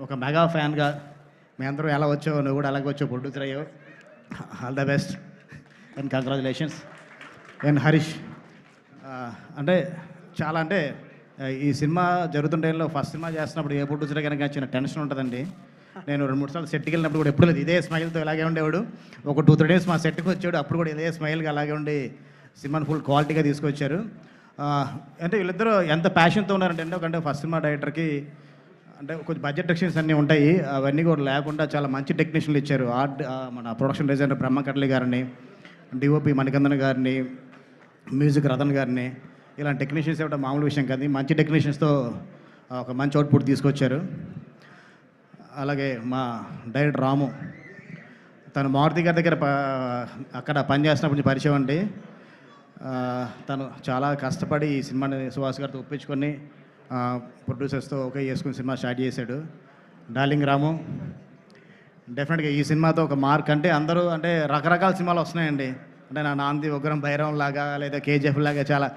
ఒక మెగా ఫ్యాన్గా మీ అందరూ ఎలా వచ్చావు, నువ్వు కూడా అలాగే వచ్చావు, ప్రొడ్యూసర్ అయ్యావు. All the best and congratulations. And Harish అంటే చాలా అంటే ఈ సినిమా జరుగుతుంటేలో ఫస్ట్ సినిమా చేస్తున్నప్పుడు ఏ ప్రొడ్యూసర్ కనుక చిన్న టెన్షన్ ఉంటుందండి. నేను 2-3 సార్లు సెట్కి వెళ్ళినప్పుడు కూడా ఎప్పుడు లేదు ఇదే స్మైల్తో ఇలాగే ఉండేవాడు. ఒక 2-3 డేస్ మా సెట్కి వచ్చాడు, అప్పుడు కూడా ఇదే స్మైల్గా అలాగే ఉండి సినిమాని ఫుల్ క్వాలిటీగా తీసుకొచ్చారు. అంటే వీళ్ళిద్దరూ ఎంత ప్యాషన్తో ఉన్నారంటే ఎందుకంటే ఫస్ట్ సినిమా డైరెక్టర్కి అంటే కొంచెం బడ్జెట్ రెస్ట్రిక్షన్స్ అన్నీ ఉంటాయి, అవన్నీ కూడా లేకుండా చాలా మంచి టెక్నీషియన్లు ఇచ్చారు. మన ప్రొడక్షన్ డిజైనర్ బ్రహ్మకట్లి గారిని, డిఓపి మణికందన్ గారిని, మ్యూజిక్ రతన్ గారిని, ఇలాంటి టెక్నీషియన్స్ ఇవ్వడం మామూలు విషయం కాదు. మంచి టెక్నీషియన్స్తో ఒక మంచి అవుట్పుట్ తీసుకొచ్చారు. అలాగే మా డైరెక్టర్ రాము, తను మారుతి గారి దగ్గర అక్కడ పనిచేస్తున్నప్పుడు పరిచయం అండి. తను చాలా కష్టపడి ఈ సినిమాని సుహాస్ గారితో ఒప్పించుకొని ప్రొడ్యూసర్స్తో ఓకే చేసుకుని సినిమా స్టార్ట్ చేశాడు. డార్లింగ్ రాము డెఫినెట్గా ఈ సినిమాతో ఒక మార్క్. అంటే అందరూ అంటే రకరకాల సినిమాలు వస్తున్నాయండి. అంటే నా నాంది ఉగ్రం భైరవం లాగా లేదా కేజీఎఫ్ లాగా చాలా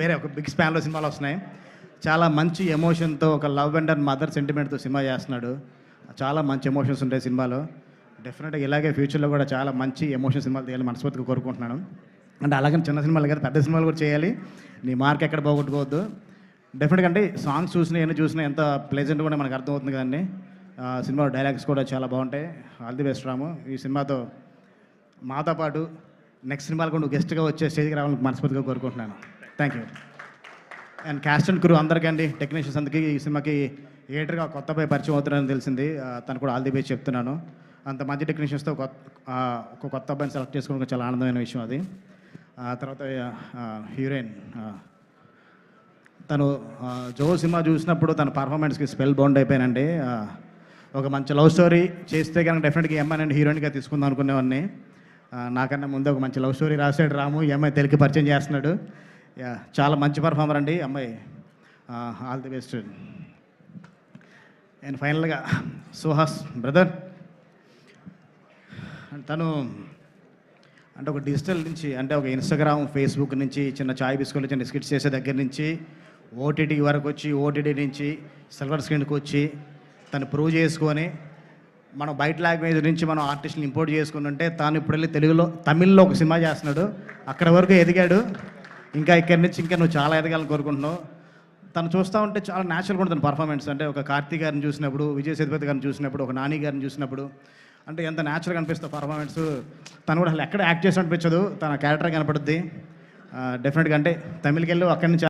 వేరే ఒక బిగ్ స్పాన్లో సినిమాలు వస్తున్నాయి. చాలా మంచి ఎమోషన్తో ఒక లవ్ అండ్ మదర్ సెంటిమెంట్తో సినిమా చేస్తున్నాడు. చాలా మంచి ఎమోషన్స్ ఉంటాయి సినిమాలో. డెఫినెట్గా ఇలాగే ఫ్యూచర్లో కూడా చాలా మంచి ఎమోషన్ సినిమాలు తీయాలి మనస్ఫూర్తిగా కోరుకుంటున్నాను. అంటే అలాగే చిన్న సినిమాలు కదా, పెద్ద సినిమాలు కూడా చేయాలి. నీ మార్క్ ఎక్కడ పోగొట్టుకోవద్దు. డెఫినెట్గా అంటే సాంగ్స్ చూసినా ఎన్ని చూసినా ఎంత ప్లెజెంట్ కూడా మనకు అర్థమవుతుంది కదండి. సినిమాలో డైలాగ్స్ కూడా చాలా బాగుంటాయి. ఆల్ ది బెస్ట్ రాము. ఈ సినిమాతో మాతో పాటు నెక్స్ట్ సినిమాలు కూడా గెస్ట్గా వచ్చే స్టేజ్కి రావాలని మనస్ఫూర్తిగా కోరుకుంటున్నాను. Thank you. And cast and crew అందరికండి, టెక్నీషియన్స్ అందరికీ ఈ సినిమాకి ఎడిటర్గా కొత్త అబ్బాయి పరిచయం అవుతున్నారని తెలిసింది. తను కూడా ఆల్ ది బెస్ట్ చెప్తున్నాను. అంత మంచి టెక్నీషియన్స్తో ఒక కొత్త అబ్బాయిని సెలెక్ట్ చేసుకోవడం చాలా ఆనందమైన విషయం అది. తర్వాత హీరోయిన్ తను జో సినిమా చూసినప్పుడు తన పర్ఫార్మెన్స్కి స్పెల్ బౌండ్ అయిపోయానండి. ఒక మంచి లవ్ స్టోరీ చేస్తే కనుక డెఫినెట్గా ఈ అమ్మాయి నేను హీరోయిన్గా తీసుకుందాం అనుకునేవాడిని. నాకన్నా ముందు ఒక మంచి లవ్ స్టోరీ రాశాడు రాము, ఈ అమ్మాయి తెలుగు పరిచయం చేస్తున్నాడు. చాలా మంచి పర్ఫార్మర్ అండి అమ్మాయి. All the best. అండ్ ఫైనల్గా సుహాస్ బ్రదర్, తను అంటే ఒక డిజిటల్ నుంచి అంటే ఒక ఇన్స్టాగ్రామ్ ఫేస్బుక్ నుంచి చిన్న చాయ్ బిస్కెట్లు చిన్న స్కిట్స్ చేసే దగ్గర నుంచి ఓటీటీ వరకు వచ్చి, ఓటీటీ నుంచి సిల్వర్ స్క్రీన్కి వచ్చి తను ప్రూవ్ చేసుకొని మనం బయట లాంగ్వేజ్ నుంచి మనం ఆర్టిస్ట్ని ఇంపోర్ట్ చేసుకుని ఉంటే తాను ఇప్పుడు వెళ్ళి తమిళ్లో ఒక సినిమా చేస్తున్నాడు. అక్కడ వరకు ఎదిగాడు. ఇంకా ఇక్కడి నుంచి ఇంకా నువ్వు చాలా ఎదగాలని కోరుకుంటున్నావు. తను చూస్తూ ఉంటే చాలా న్యాచురల్గా ఉంటుంది పర్ఫార్మెన్స్. అంటే ఒక కార్తీక్ గారిని చూసినప్పుడు, విజయ్ సేతుపతి గారిని చూసినప్పుడు, ఒక నాని గారిని చూసినప్పుడు అంటే ఎంత న్యాచురల్గా అనిపిస్తుంది పర్ఫార్మెన్స్. తను కూడా అసలు ఎక్కడ యాక్ట్ చేసి అనిపించదు, తన క్యారెక్టర్ కనపడుద్ది. డెఫినెట్గా అంటే తమిళకి వెళ్ళి అక్కడి నుంచి